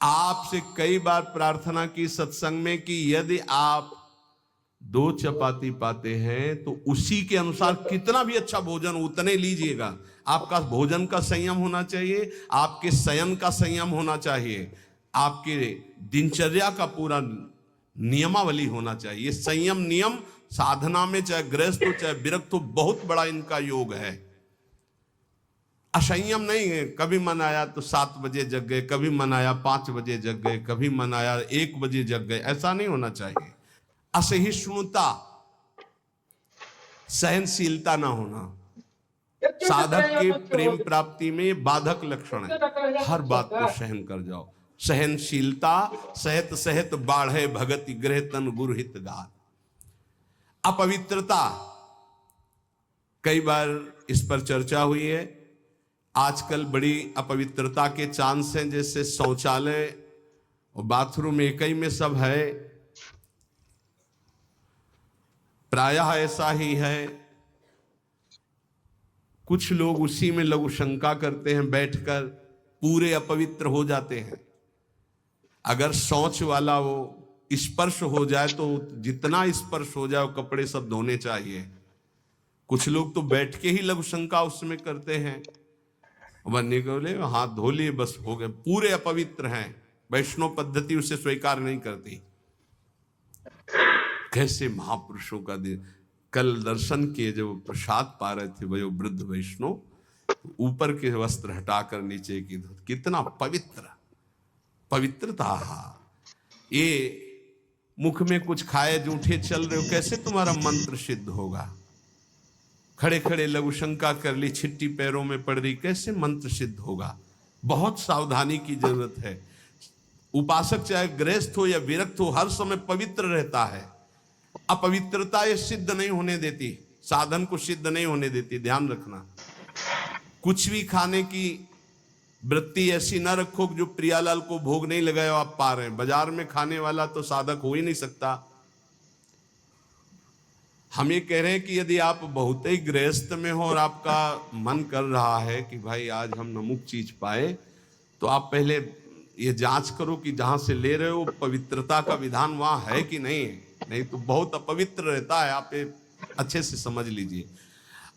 आपसे कई बार प्रार्थना की सत्संग में कि यदि आप 2 चपाती पाते हैं तो उसी के अनुसार कितना भी अच्छा भोजन उतने लीजिएगा। आपका भोजन का संयम होना चाहिए, आपके शयन का संयम होना चाहिए, आपके दिनचर्या का पूरा नियमावली होना चाहिए। संयम नियम साधना में चाहे गृहस्थ हो चाहे विरक्त हो, बहुत बड़ा इनका योग है। असंयम नहीं है, कभी मन आया तो 7 बजे जग गए, कभी मन आया 5 बजे जग गए, कभी मन आया 1 बजे जग गए, ऐसा नहीं होना चाहिए। असहिष्णुता, सहनशीलता ना होना साधक के प्रेम प्राप्ति में बाधक लक्षण है। हर बात को सहन कर जाओ। सहनशीलता सहत सहत बाढ़े भगति गृह तन गुरु हित गात। अपवित्रता, कई बार इस पर चर्चा हुई है। आजकल बड़ी अपवित्रता के चांस हैं, जैसे शौचालय और बाथरूम एक ही में सब है, प्रायः ऐसा ही है। कुछ लोग उसी में लघु शंका करते हैं, बैठकर पूरे अपवित्र हो जाते हैं। अगर शौच वाला वो स्पर्श हो जाए तो जितना स्पर्श हो जाए वो कपड़े सब धोने चाहिए। कुछ लोग तो बैठ के ही लघु शंका उसमें करते हैं, बनने को बोले हाथ धो लिए बस हो गए, पूरे अपवित्र हैं। वैष्णव पद्धति उसे स्वीकार नहीं करती। कैसे महापुरुषों का दिन, कल दर्शन किए जब प्रसाद पा रहे थे वो वृद्ध वैष्णव, ऊपर के वस्त्र हटाकर नीचे की धोते, कितना पवित्र पवित्रता। ये मुख में कुछ खाए जूठे चल रहे हो, कैसे तुम्हारा मंत्र सिद्ध होगा? खड़े खड़े लघु शंका कर ली, छिट्टी पैरों में पड़ रही, कैसे मंत्र सिद्ध होगा? बहुत सावधानी की जरूरत है। उपासक चाहे गृहस्थ हो या विरक्त हो, हर समय पवित्र रहता है। अपवित्रता ये सिद्ध नहीं होने देती, साधन को सिद्ध नहीं होने देती, ध्यान रखना। कुछ भी खाने की वृत्ति ऐसी ना रखो जो प्रियालाल को भोग नहीं लगाया आप पा रहे हैं। बाजार में खाने वाला तो साधक हो ही नहीं सकता। हम ये कह रहे हैं कि यदि आप बहुत ही गृहस्थ में हो और आपका मन कर रहा है कि भाई आज हम नमुक चीज पाए, तो आप पहले ये जांच करो कि जहां से ले रहे हो पवित्रता का विधान वहां है कि नहीं है। नहीं तो बहुत अपवित्र रहता है, आप ये अच्छे से समझ लीजिए।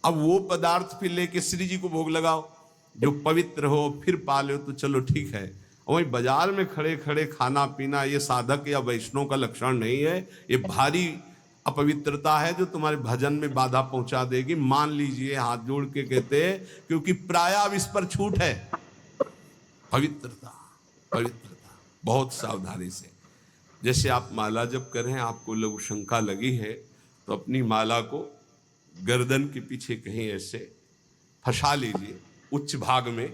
अब वो पदार्थ फिर लेके श्री जी को भोग लगाओ जो पवित्र हो, फिर पाले हो तो चलो ठीक है। वही बाजार में खड़े खड़े खाना पीना ये साधक या वैष्णव का लक्षण नहीं है। ये भारी अपवित्रता है जो तुम्हारे भजन में बाधा पहुंचा देगी। मान लीजिए, हाथ जोड़ के कहते हैं, क्योंकि प्राय अब इस पर छूट है। पवित्रता पवित्रता बहुत सावधानी से। जैसे आप माला जप कर रहे हैं, आपको लघु शंका लगी है, तो अपनी माला को गर्दन के पीछे कहीं ऐसे फंसा लीजिए उच्च भाग में,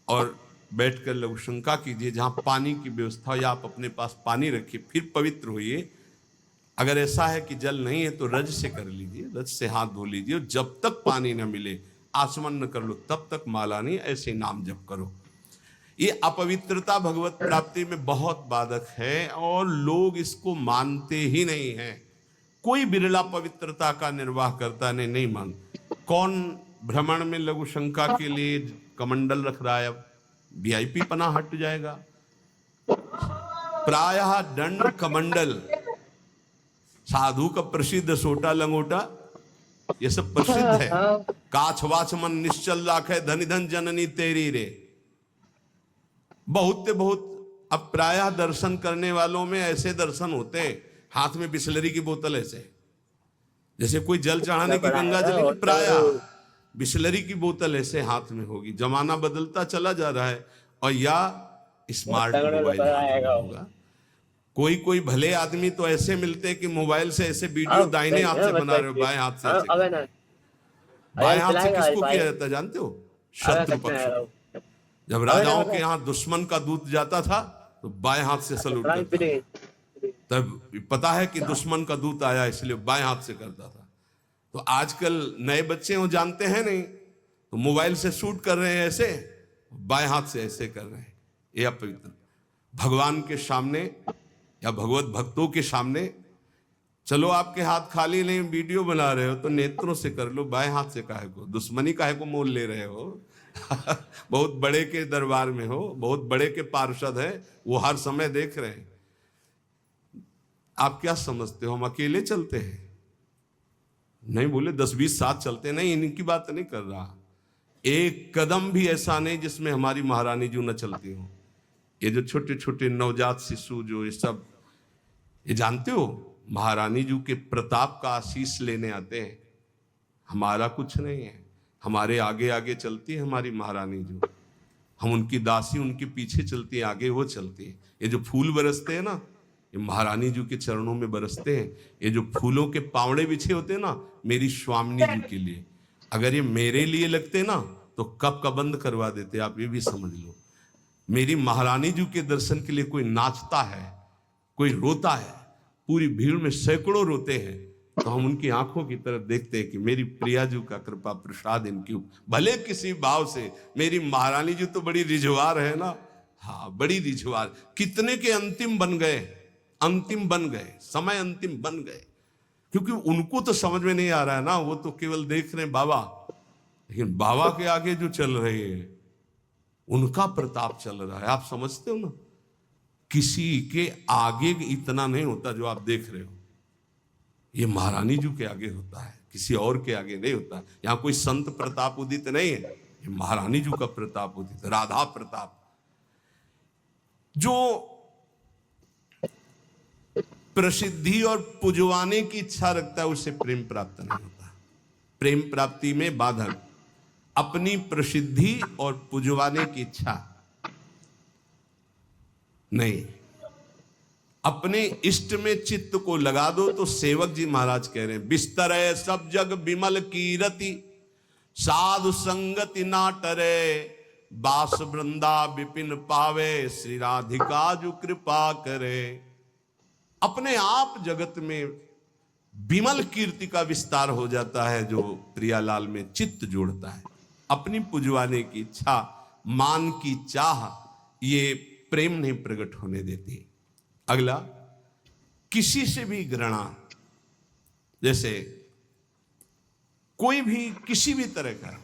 और बैठकर लघु शंका कीजिए। जहां पानी की व्यवस्था हो या आप अपने पास पानी रखिए, फिर पवित्र होइए। अगर ऐसा है कि जल नहीं है तो रज से कर लीजिए, रज से हाथ धो लीजिए, और जब तक पानी न मिले आचमन न कर लो तब तक माला नहीं, ऐसे नाम जप करो। ये अपवित्रता भगवत प्राप्ति में बहुत बाधक है और लोग इसको मानते ही नहीं हैं। कोई बिरला पवित्रता का निर्वाह करता नहीं मान। कौन भ्रमण में लघु शंका के लिए कमंडल रख रहा है? अब वीआईपी पना हट जाएगा। प्रायः दंड कमंडल, साधु का प्रसिद्ध सोटा लंगोटा, ये सब प्रसिद्ध है। काछ वाच मन निश्चल राखे, धनि धन जननी तेरी रे। बहुत अब प्रायः दर्शन करने वालों में ऐसे दर्शन होते हैं, हाथ में बिस्लरी की बोतल ऐसे, जैसे कोई जल चढ़ाने की गंगा जल की, प्रायः बिस्लरी की बोतल ऐसे हाथ में होगी। जमाना बदलता चला जा रहा है, और या स्मार्ट मोबाइल होगा। कोई भले आदमी तो ऐसे मिलते हैं कि मोबाइल से ऐसे वीडियो दाहिने हाथ से बना रहे हो, बाएं हाथ से ऐसे। बाएं हाथ से किसको किया जाता है जानते हो? शत्रु पक्ष। जब राजाओं के यहाँ दुश्मन का दूत जाता था तो बाएं हाथ से सलूट करता था। तब पता है कि दुश्मन का दूत आया, इसलिए बाएं हाथ से करता था। तो आजकल नए बच्चे वो जानते हैं नहीं, तो मोबाइल से शूट कर रहे हैं ऐसे, बाएं हाथ से ऐसे कर रहे हैं। ये अपवित्र। भगवान के सामने या भगवत भक्तों के सामने, चलो आपके हाथ खाली नहीं, वीडियो बना रहे हो तो नेत्रों से कर लो, बाएं हाथ से काहे को दुश्मनी काहे को मोल ले रहे हो? बहुत बड़े के दरबार में हो, बहुत बड़े के पार्षद है, वो हर समय देख रहे हैं। आप क्या समझते हो हम अकेले चलते हैं? नहीं, बोले 10-20 साथ चलते, नहीं, इनकी बात नहीं कर रहा। एक कदम भी ऐसा नहीं जिसमें हमारी महारानी जी न चलती हो। ये जो छोटे छोटे नवजात शिशु जो ये सब, ये जानते हो महारानी जी के प्रताप का आशीष लेने आते हैं। हमारा कुछ नहीं है, हमारे आगे आगे चलती है हमारी महारानी जी। हम उनकी दासी, उनके पीछे चलती है, आगे वो चलती है। ये जो फूल बरसते हैं ना, ये महारानी जी के चरणों में बरसते हैं। ये जो फूलों के पावड़े बिछे होते हैं ना, मेरी स्वामिनी जी के लिए। अगर ये मेरे लिए लगते ना तो कब का बंद करवा देते, आप ये भी समझ लो। मेरी महारानी जी के दर्शन के लिए कोई नाचता है, कोई रोता है, पूरी भीड़ में सैकड़ों रोते हैं, तो हम उनकी आंखों की तरफ देखते हैं कि मेरी प्रिया जी का कृपा प्रसाद इनकी, भले किसी भाव से। मेरी महारानी जी तो बड़ी रिझवार है ना, हाँ बड़ी रिझवार। कितने के अंतिम बन गए, अंतिम बन गए, समय अंतिम बन गए, क्योंकि उनको तो समझ में नहीं आ रहा है ना, वो तो केवल देख रहे हैं बाबा। लेकिन बाबा के आगे जो चल रहे हैं उनका प्रताप चल रहा है। आप समझते हो ना, किसी के आगे इतना नहीं होता जो आप देख रहे हो। ये महारानी जी के आगे होता है, किसी और के आगे नहीं होता। यहां कोई संत प्रताप उदित नहीं है, ये महारानी जी का प्रताप उदित, राधा प्रताप। जो प्रसिद्धि और पुजवाने की इच्छा रखता है उसे प्रेम प्राप्त नहीं होता। प्रेम प्राप्ति में बाधक अपनी प्रसिद्धि और पुजवाने की इच्छा नहीं। अपने इष्ट में चित्त को लगा दो। तो सेवक जी महाराज कह रहे हैं, बिस्तर है सब जग विमल कीरति, साधु संगति ना टरे, बास वृंदा विपिन पावे, श्री राधिका जो कृपा करे। अपने आप जगत में विमल कीर्ति का विस्तार हो जाता है जो प्रियालाल में चित्त जोड़ता है। अपनी पुजवाने की इच्छा, मान की चाह, ये प्रेम नहीं प्रकट होने देती। अगला, किसी से भी घृणा। जैसे कोई भी किसी भी तरह का,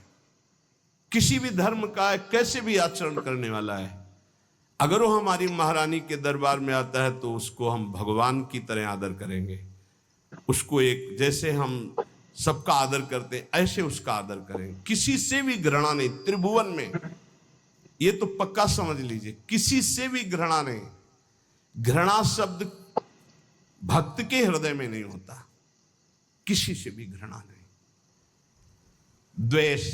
किसी भी धर्म का, कैसे भी आचरण करने वाला है, अगर वो हमारी महारानी के दरबार में आता है तो उसको हम भगवान की तरह आदर करेंगे। उसको एक, जैसे हम सबका आदर करते हैं ऐसे उसका आदर करें। किसी से भी घृणा नहीं त्रिभुवन में, ये तो पक्का समझ लीजिए, किसी से भी घृणा नहीं। घृणा शब्द भक्त के हृदय में नहीं होता, किसी से भी घृणा नहीं। द्वेष,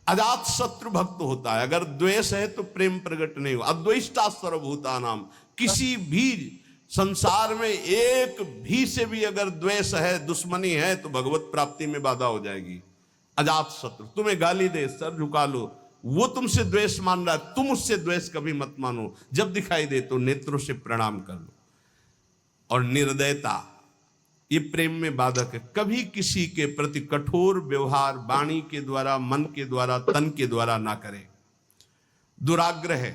अजात शत्रु भक्त होता है। अगर द्वेष है तो प्रेम प्रकट नहीं हो। अद्वेष्टा सर्वभूतानाम, किसी भी संसार में एक भी से भी अगर द्वेष है, दुश्मनी है, तो भगवत प्राप्ति में बाधा हो जाएगी। अजात शत्रु, तुम्हें गाली दे, सर झुका लो, वो तुमसे द्वेष मान रहा है, तुम उससे द्वेष कभी मत मानो। जब दिखाई दे तो नेत्रों से प्रणाम कर लो। और निर्दयता, ये प्रेम में बाधक है। कभी किसी के प्रति कठोर व्यवहार वाणी के द्वारा, मन के द्वारा, तन के द्वारा ना करें। दुराग्रह,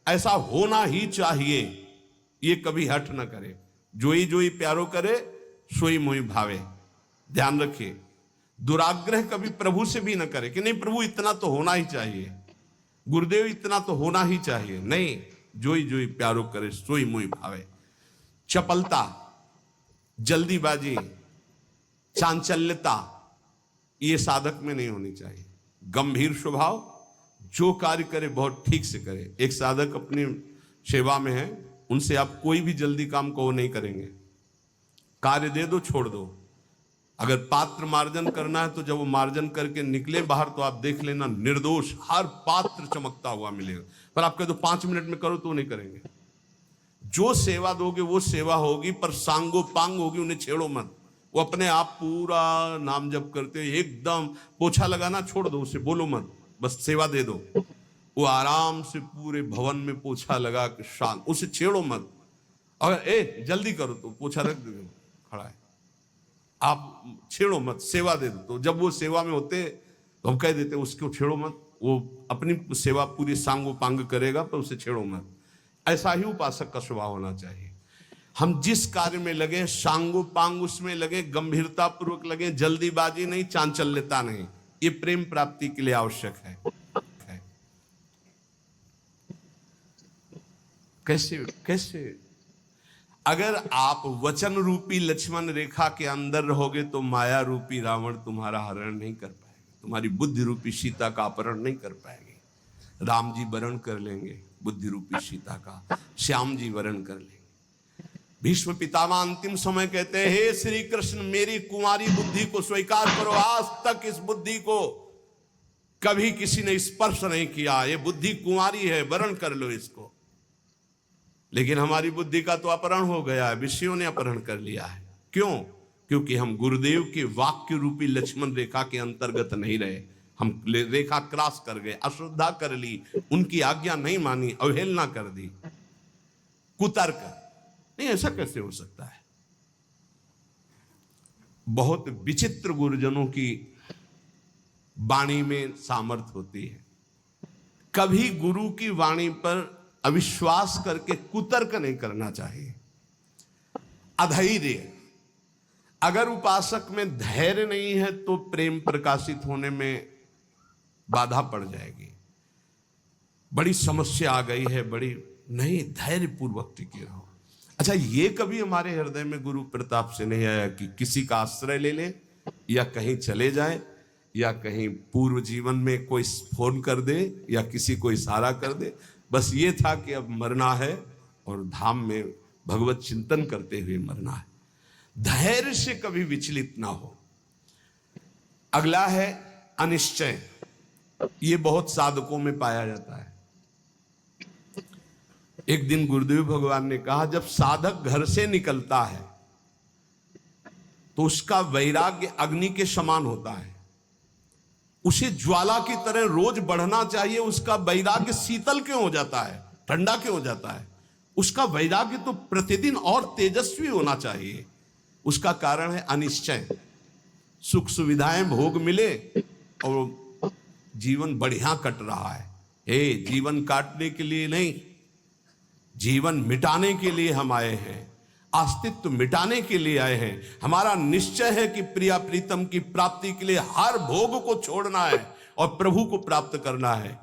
ऐसा होना ही चाहिए, ये कभी हट ना करे। जोई जोई प्यारो करे, सोई मोई भावे। ध्यान रखिए, दुराग्रह कभी प्रभु से भी ना करे कि नहीं प्रभु इतना तो होना ही चाहिए, गुरुदेव इतना तो होना ही चाहिए। नहीं, जोई जोई प्यारो करे, सोई मोई भावे। चपलता, जल्दीबाजी, चांचल्यता, ये साधक में नहीं होनी चाहिए। गंभीर स्वभाव, जो कार्य करे बहुत ठीक से करे। एक साधक अपनी सेवा में है, उनसे आप कोई भी जल्दी काम को नहीं करेंगे। कार्य दे दो, छोड़ दो। अगर पात्र मार्जन करना है तो जब वो मार्जन करके निकले बाहर तो आप देख लेना निर्दोष हर पात्र चमकता हुआ मिलेगा। पर आप कह दो 5 मिनट में करो तो नहीं करेंगे। जो सेवा दोगे वो सेवा होगी, पर सांगो पांग होगी, उन्हें छेड़ो मत। वो अपने आप पूरा नाम जप करते एकदम, पोछा लगाना छोड़ दो, उसे बोलो मत, बस सेवा दे दो। वो आराम से पूरे भवन में पोछा लगा के शांत, उसे छेड़ो मत। अगर जल्दी करो तो पोछा रख दो, खड़ा है, आप छेड़ो मत, सेवा दे दो। तो जब वो सेवा में होते तो हम कह देते उसको छेड़ो मत, वो अपनी सेवा पूरी सांगो पांग करेगा, पर उसे छेड़ो मत। ऐसा ही उपासक का स्वभाव होना चाहिए। हम जिस कार्य में लगे सांगो पांग उसमें लगे, गंभीरता पूर्वक लगे, जल्दीबाजी नहीं, चांचल्यता नहीं। ये प्रेम प्राप्ति के लिए आवश्यक है। कैसे कैसे? अगर आप वचन रूपी लक्ष्मण रेखा के अंदर रहोगे तो माया रूपी रावण तुम्हारा हरण नहीं कर पाएगा, तुम्हारी बुद्धि रूपी सीता का अपहरण नहीं कर पाएंगे। राम जी वरण कर लेंगे बुद्धि रूपी सीता का, श्याम जी वरण कर लेंगे। भीष्म पितामह अंतिम समय कहते हैं, हे श्री कृष्ण मेरी कुंवारी बुद्धि को स्वीकार करो, आज तक इस बुद्धि को कभी किसी ने स्पर्श नहीं किया, ये बुद्धि कुंवारी है, वरण कर लो इसको। लेकिन हमारी बुद्धि का तो अपहरण हो गया है, विषयों ने अपहरण कर लिया है। क्यों? क्योंकि हम गुरुदेव के वाक्य रूपी लक्ष्मण रेखा के अंतर्गत नहीं रहे, हम रेखा क्रॉस कर गए, अश्रद्धा कर ली, उनकी आज्ञा नहीं मानी, अवहेलना कर दी, कुतर्क। नहीं, ऐसा कैसे हो सकता है? बहुत विचित्र गुरुजनों की वाणी में सामर्थ्य होती है। कभी गुरु की वाणी पर अविश्वास करके कुतर्क नहीं करना चाहिए। अधैर्य, अगर उपासक में धैर्य नहीं है तो प्रेम प्रकाशित होने में बाधा पड़ जाएगी। बड़ी समस्या आ गई है, बड़ी नहीं, धैर्य पूर्वक टिके रहो। अच्छा, ये कभी हमारे हृदय में गुरु प्रताप से नहीं आया कि किसी का आश्रय ले ले, या कहीं चले जाए, या कहीं पूर्व जीवन में कोई फोन कर दे, या किसी को इशारा कर दे, बस ये था कि अब मरना है और धाम में भगवत चिंतन करते हुए मरना है। धैर्य से कभी विचलित ना हो। अगला है अनिश्चय। ये बहुत साधकों में पाया जाता है। एक दिन गुरुदेव भगवान ने कहा, जब साधक घर से निकलता है तो उसका वैराग्य अग्नि के समान होता है, उसे ज्वाला की तरह रोज बढ़ना चाहिए। उसका वैराग्य शीतल क्यों हो जाता है, ठंडा क्यों हो जाता है? उसका वैराग्य तो प्रतिदिन और तेजस्वी होना चाहिए। उसका कारण है अनिश्चय। सुख सुविधाएं भोग मिले और जीवन बढ़िया कट रहा है। हे, जीवन काटने के लिए नहीं, जीवन मिटाने के लिए हम आए हैं, अस्तित्व मिटाने के लिए आए हैं। हमारा निश्चय है कि प्रिया प्रीतम की प्राप्ति के लिए हर भोग को छोड़ना है और प्रभु को प्राप्त करना है।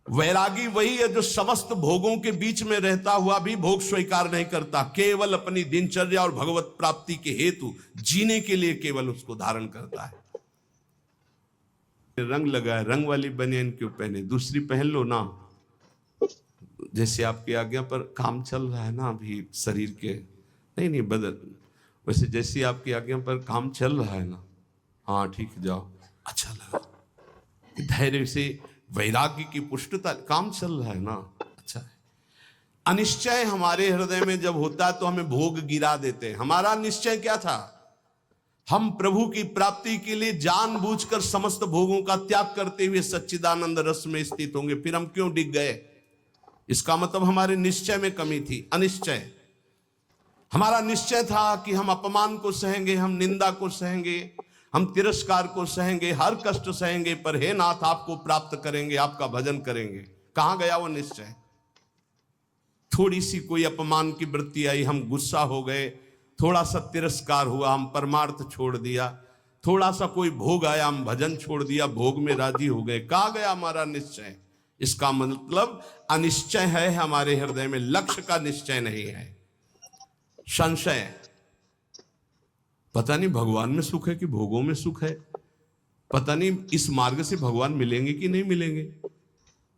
वैरागी वही है जो समस्त भोगों के बीच में रहता हुआ भी भोग स्वीकार नहीं करता, केवल अपनी दिनचर्या और भगवत प्राप्ति के हेतु जीने के लिए केवल उसको धारण करता है। रंग लगाए, रंग वाली बनियान क्यों पहने, दूसरी पहन लो ना। जैसे आपकी आज्ञा पर काम चल रहा है ना अभी शरीर के, नहीं बदल, वैसे जैसी आपकी आज्ञा पर काम चल रहा है ना, हाँ ठीक, जाओ, अच्छा लगा। धैर्य से वैराग्य की पुष्टता, काम चल रहा है ना, अच्छा है। अनिश्चय हमारे हृदय में जब होता है तो हमें भोग गिरा देते हैं। हमारा निश्चय क्या था? हम प्रभु की प्राप्ति के लिए जानबूझकर समस्त भोगों का त्याग करते हुए सच्चिदानंद रस में स्थित होंगे। फिर हम क्यों डिग गए? इसका मतलब हमारे निश्चय में कमी थी। अनिश्चय, हमारा निश्चय था कि हम अपमान को सहेंगे, हम निंदा को सहेंगे, हम तिरस्कार को सहेंगे, हर कष्ट सहेंगे, पर हे नाथ आपको प्राप्त करेंगे, आपका भजन करेंगे। कहां गया वो निश्चय? थोड़ी सी कोई अपमान की वृत्ति आई, हम गुस्सा हो गए, थोड़ा सा तिरस्कार हुआ, हम परमार्थ छोड़ दिया, थोड़ा सा कोई भोग आया, हम भजन छोड़ दिया, भोग में राजी हो गए। कहां गया हमारा निश्चय? इसका मतलब अनिश्चय है हमारे हृदय में, लक्ष्य का निश्चय नहीं है। संशय, पता नहीं भगवान में सुख है कि भोगों में सुख है, पता नहीं इस मार्ग से भगवान मिलेंगे कि नहीं मिलेंगे,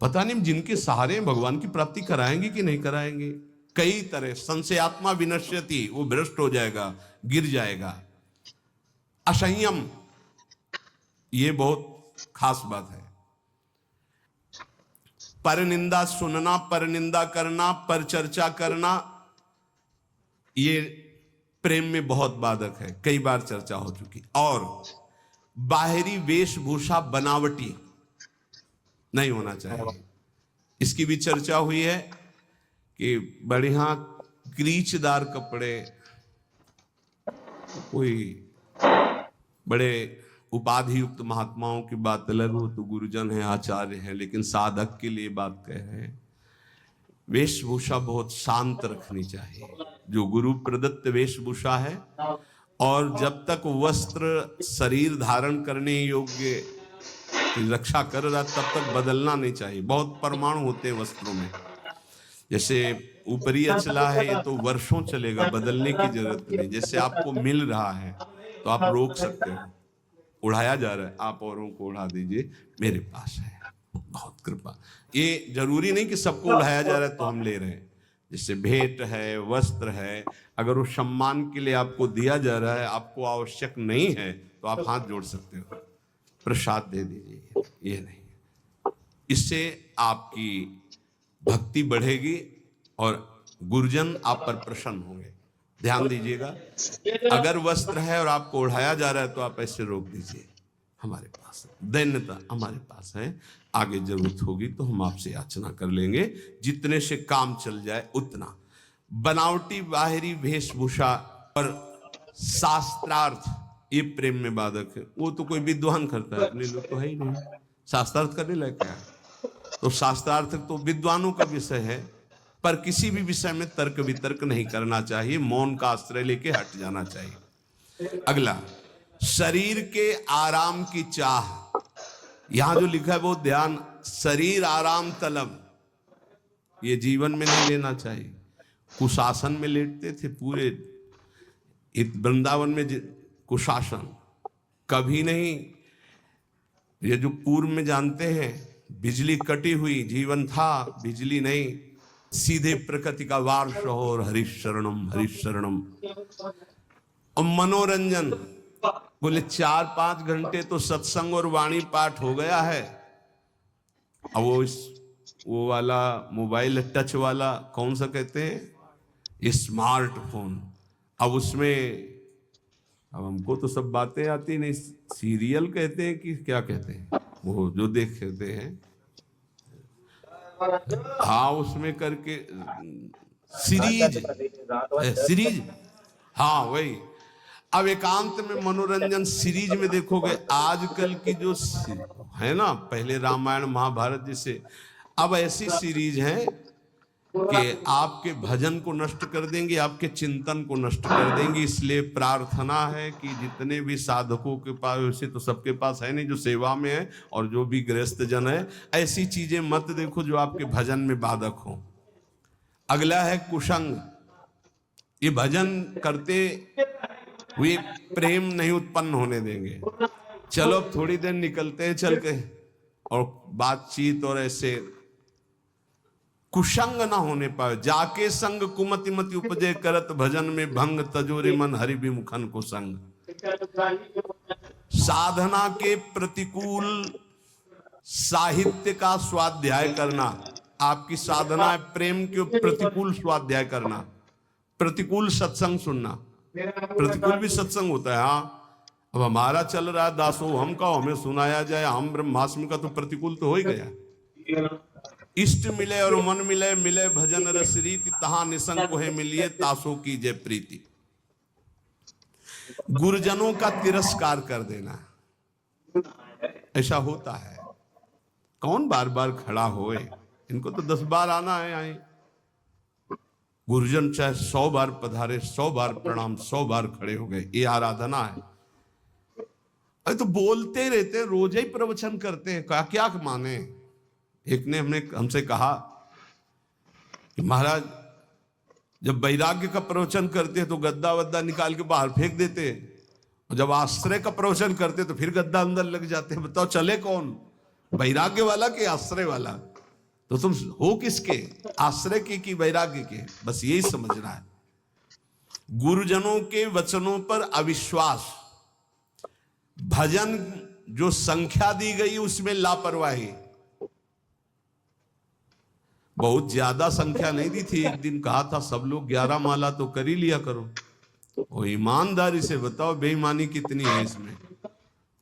पता नहीं जिनके सहारे भगवान की प्राप्ति कराएंगे कि नहीं कराएंगे। कई तरह संशयात्मा विनश्यति, वो भ्रष्ट हो जाएगा, गिर जाएगा। असंयम, ये बहुत खास बात है। पर निंदा सुनना, पर निंदा करना, पर चर्चा करना, ये प्रेम में बहुत बाधक है, कई बार चर्चा हो चुकी। और बाहरी वेशभूषा बनावटी नहीं होना चाहिए। इसकी भी चर्चा हुई है कि बढ़िया क्रीचदार कपड़े, कोई बड़े उपाधि युक्त महात्माओं की बात अलग हो, तो गुरुजन है, आचार्य है, लेकिन साधक के लिए बात कह रहे हैं। वेशभूषा बहुत शांत रखनी चाहिए, जो गुरु प्रदत्त वेशभूषा है, और जब तक वस्त्र शरीर धारण करने योग्य की रक्षा कर रहा तब तक बदलना नहीं चाहिए। बहुत परमाणु होते हैं वस्त्रों में, जैसे ऊपरी अचला है, ये तो वर्षों चलेगा, बदलने की जरूरत नहीं। जैसे आपको मिल रहा है तो आप रोक सकते हो, उड़ाया जा रहा है, आप औरों को उड़ा दीजिए, मेरे पास है, बहुत कृपा। ये जरूरी नहीं कि सबको उड़ाया जा रहा है तो हम ले रहे हैं। जैसे भेंट है, वस्त्र है, अगर वो सम्मान के लिए आपको दिया जा रहा है, आपको आवश्यक नहीं है तो आप हाथ जोड़ सकते हो, प्रसाद दे दीजिए, ये नहीं। इससे आपकी भक्ति बढ़ेगी और गुरुजन आप पर प्रसन्न होंगे। ध्यान दीजिएगा, अगर वस्त्र है और आपको ओढ़ाया जा रहा है तो आप ऐसे रोक दीजिए, हमारे पास दैन्यता हमारे पास है, आगे जरूरत होगी तो हम आपसे याचना कर लेंगे, जितने से काम चल जाए उतना। बनावटी बाहरी वेशभूषा और शास्त्रार्थ ये प्रेम में बाधक है। वो तो कोई विद्वान करता है, अपने लोग तो है ही नहीं, शास्त्रार्थ करने लायक क्या है? तो शास्त्रार्थ तो विद्वानों का विषय है, पर किसी भी विषय में तर्क वितर्क नहीं करना चाहिए, मौन का आश्रय लेके हट जाना चाहिए। अगला, शरीर के आराम की चाह, यहां जो लिखा है वो ध्यान, शरीर आराम तलब, ये जीवन में नहीं लेना चाहिए। कुशासन में लेटते थे पूरे वृंदावन में, कुशासन कभी नहीं। ये जो पूर्व में जानते हैं, बिजली कटी हुई जीवन था, बिजली नहीं, सीधे प्रकृति का वार शोर, हरिशरणम हरिशरणम। और मनोरंजन, बोले 4-5 घंटे तो सत्संग और वाणी पाठ हो गया है। अब वो वाला मोबाइल टच वाला कौन सा कहते हैं, स्मार्टफोन, अब उसमें, अब हमको तो सब बातें आती नहीं, सीरियल कहते हैं कि क्या कहते हैं, वो जो देखते हैं, हाँ उसमें करके सीरीज, हाँ वही। अब एकांत में मनोरंजन सीरीज में देखोगे, आजकल की जो है ना, पहले रामायण महाभारत जैसे, अब ऐसी सीरीज है कि आपके भजन को नष्ट कर देंगे, आपके चिंतन को नष्ट कर देंगे। इसलिए प्रार्थना है कि जितने भी साधकों के पास, वैसे तो सबके पास है नहीं जो सेवा में है, और जो भी गृहस्थ जन है, ऐसी चीजें मत देखो जो आपके भजन में बाधक हो। अगला है कुसंग, ये भजन करते हुए प्रेम नहीं उत्पन्न होने देंगे। चलो थोड़ी देर निकलते हैं चल के, और बातचीत और ऐसे कुसंग ना होने पाए। जाके संग कुमति मति उपजे, करत भजन में भंग, तजोरे मन हरि विमुखन को संग। साधना के प्रतिकूल साहित्य का स्वाध्याय करना, आपकी साधना है प्रेम के प्रतिकूल स्वाध्याय करना, प्रतिकूल सत्संग सुनना। प्रतिकूल भी सत्संग होता है, हाँ। अब हमारा चल रहा है दासो हम का, हमें सुनाया जाए, हम ब्रह्मास्मि का, तो प्रतिकूल तो हो ही गया। इष्ट मिले और मन मिले, मिले भजन रस रीति, तहां निसंग को है मिलिए, तासो की जय प्रीति। गुरुजनों का तिरस्कार कर देना, ऐसा होता है। कौन बार बार खड़ा होए, इनको तो 10 बार आना है आए। गुरुजन चाहे 100 बार पधारे, 100 बार प्रणाम, 100 बार खड़े हो गए, ये आराधना है। अरे तो बोलते रहते, रोज ही प्रवचन करते हैं, क्या माने। एक ने हमसे कहा कि महाराज जब वैराग्य का प्रवचन करते हैं तो गद्दा वद्दा निकाल के बाहर फेंक देते, और जब आश्रय का प्रवचन करते तो फिर गद्दा अंदर लग जाते हैं। बताओ चले कौन, वैराग्य वाला कि आश्रय वाला? तो तुम हो किसके, आश्रय के कि वैराग्य के? बस यही समझना है। गुरुजनों के वचनों पर अविश्वास, भजन जो संख्या दी गई उसमें लापरवाही। बहुत ज्यादा संख्या नहीं दी थी, एक दिन कहा था सब लोग 11 माला तो कर ही लिया करो। वो ईमानदारी से बताओ बेईमानी कितनी है इसमें।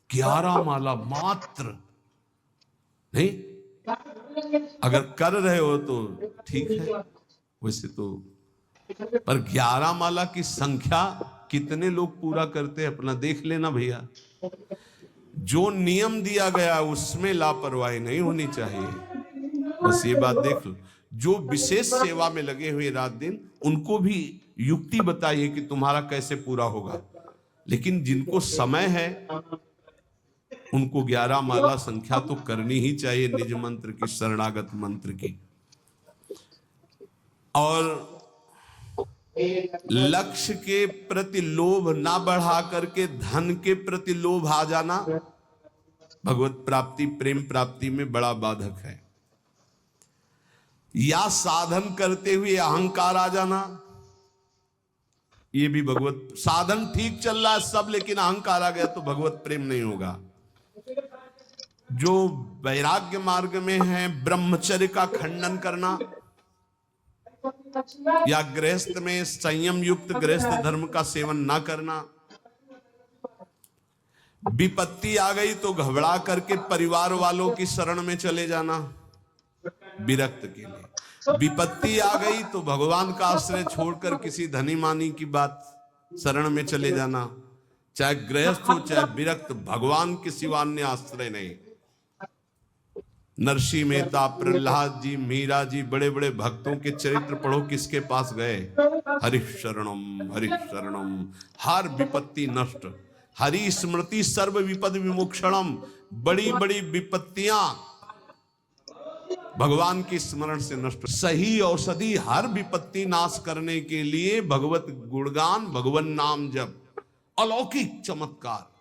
11 माला मात्र नहीं, अगर कर रहे हो तो ठीक है, वैसे तो, पर 11 माला की संख्या कितने लोग पूरा करते हैं अपना देख लेना भैया। जो नियम दिया गया उसमें लापरवाही नहीं होनी चाहिए, बस ये बात देख लो। जो विशेष सेवा में लगे हुए रात दिन, उनको भी युक्ति बताइए कि तुम्हारा कैसे पूरा होगा। लेकिन जिनको समय है उनको 11 माला संख्या तो करनी ही चाहिए, निज मंत्र की, शरणागत मंत्र की। और लक्ष्य के प्रति लोभ ना बढ़ा करके धन के प्रति लोभ आ जाना भगवत प्राप्ति प्रेम प्राप्ति में बड़ा बाधक है। या साधन करते हुए अहंकार आ जाना, ये भी भगवत, साधन ठीक चल रहा है सब लेकिन अहंकार आ गया तो भगवत प्रेम नहीं होगा। जो वैराग्य मार्ग में है, ब्रह्मचर्य का खंडन करना या गृहस्थ में संयम युक्त गृहस्थ धर्म का सेवन ना करना, विपत्ति आ गई तो घबरा करके परिवार वालों की शरण में चले जाना विरक्त के लिए, विपत्ति आ गई तो भगवान का आश्रय छोड़कर किसी धनी मानी की बात शरण में चले जाना, चाहे गृहस्थ हो चाहे विरक्त, भगवान के सिवा अन्य आश्रय नहीं। नरसिंह मेहता, प्रहलाद जी, मीरा जी, बड़े बड़े भक्तों के चरित्र पढ़ो, किसके पास गए? हरिः शरणम, हर विपत्ति नष्ट, हरि स्मृति सर्व विपद विमोक्षणम, बड़ी बड़ी विपत्तियां भगवान की स्मरण से नष्ट। सही औषधि हर विपत्ति नाश करने के लिए भगवत गुणगान, भगवान नाम जप, अलौकिक चमत्कार।